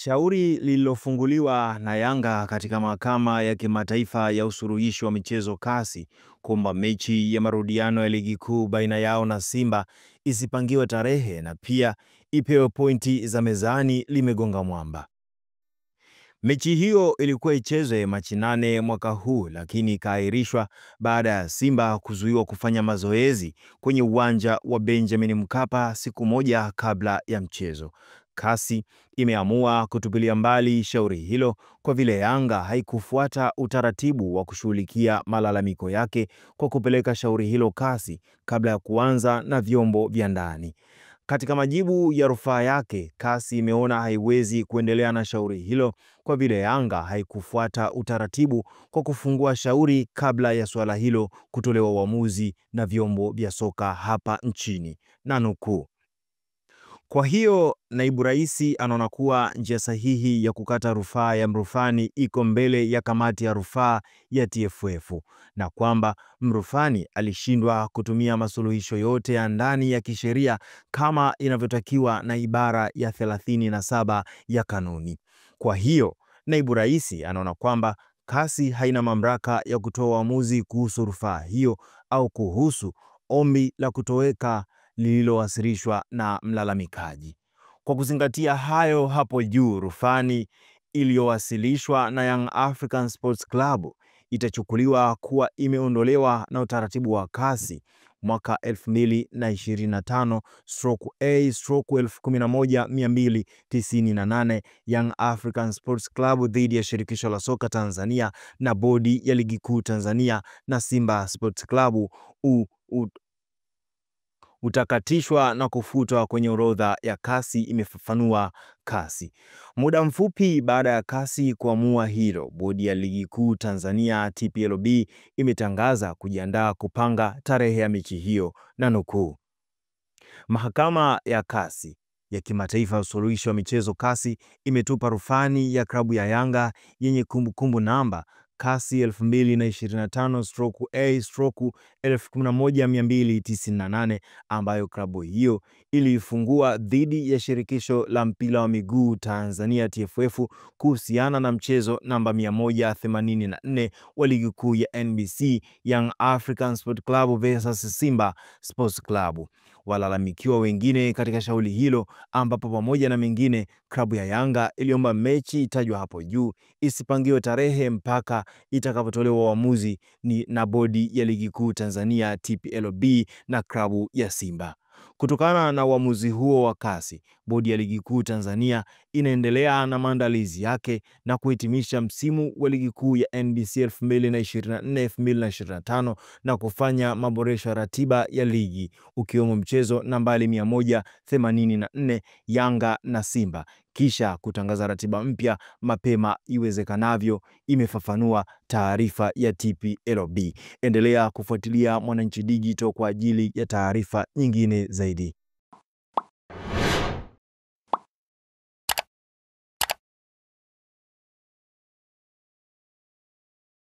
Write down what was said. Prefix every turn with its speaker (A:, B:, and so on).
A: Shauri lililofunguliwa na Yanga katika mahakama ya kimataifa ya usuluhishi wa michezo CAS kwamba mechi ya marudiano ya ligi kuu baina yao na Simba isipangiwe tarehe na pia ipewe pointi za mezani limegonga mwamba. Mechi hiyo ilikuwa ichezwe Machi 8 mwaka huu, lakini ikaahirishwa baada ya Simba kuzuiwa kufanya mazoezi kwenye uwanja wa Benjamin Mkapa siku moja kabla ya mchezo. CAS imeamua kutupilia mbali shauri hilo kwa vile Yanga haikufuata utaratibu wa kushughulikia malalamiko yake kwa kupeleka shauri hilo CAS kabla ya kuanza na vyombo vya ndani. Katika majibu ya rufaa yake, CAS imeona haiwezi kuendelea na shauri hilo kwa vile Yanga haikufuata utaratibu kwa kufungua shauri kabla ya suala hilo kutolewa uamuzi na vyombo vya soka hapa nchini. Na nukuu, kwa hiyo naibu rais anaona kuwa njia sahihi ya kukata rufaa ya mrufani iko mbele ya kamati ya rufaa ya TFF na kwamba mrufani alishindwa kutumia masuluhisho yote ya ndani ya kisheria kama inavyotakiwa na ibara ya 37 ya kanuni. Kwa hiyo naibu rais anaona kwamba CAS haina mamlaka ya kutoa uamuzi kuhusu rufaa hiyo au kuhusu ombi la kutoweka lililowasilishwa na mlalamikaji. Kwa kuzingatia hayo hapo juu, rufani iliyowasilishwa na Young African Sports Club itachukuliwa kuwa imeondolewa na utaratibu wa CAS mwaka 2023/A/11298 Young African Sports Club dhidi ya Shirikisho la Soka Tanzania na Bodi ya Ligi Kuu Tanzania na Simba Sports Club utakatishwa na kufutwa kwenye orodha ya CAS, imefafanua CAS. Muda mfupi baada ya CAS kuamua hilo, Bodi ya Ligi Kuu Tanzania TPLB imetangaza kujiandaa kupanga tarehe ya mechi hiyo, na nukuu, mahakama ya CAS ya kimataifa ya usuluhishi wa michezo CAS imetupa rufani ya klabu ya Yanga yenye kumbukumbu namba CAS 2025/A/11298 ambayo klabu hiyo ilifungua dhidi ya Shirikisho la Mpira wa Miguu Tanzania TFF kuhusiana na mchezo namba 184 wa ligi kuu ya NBC Young African Sport Club vs Simba Sports Club. Walalamikiwa wengine katika shauri hilo, ambapo pamoja na mengine, klabu ya Yanga iliomba mechi itajwa hapo juu isipangiwe tarehe mpaka itakapotolewa uamuzi na Bodi ya Ligi Kuu Tanzania TPLB na klabu ya Simba. Kutokana na uamuzi huo wa CAS, Bodi ya Ligi Kuu Tanzania inaendelea na maandalizi yake na kuhitimisha msimu wa Ligi Kuu ya NBC 2024/2025 na kufanya maboresho ya ratiba ya ligi, ukiwemo mchezo nambari 184 Yanga na Simba, kisha kutangaza ratiba mpya mapema iwezekanavyo, imefafanua taarifa ya TPLB. Endelea kufuatilia Mwananchi Digital kwa ajili ya taarifa nyingine zaidi.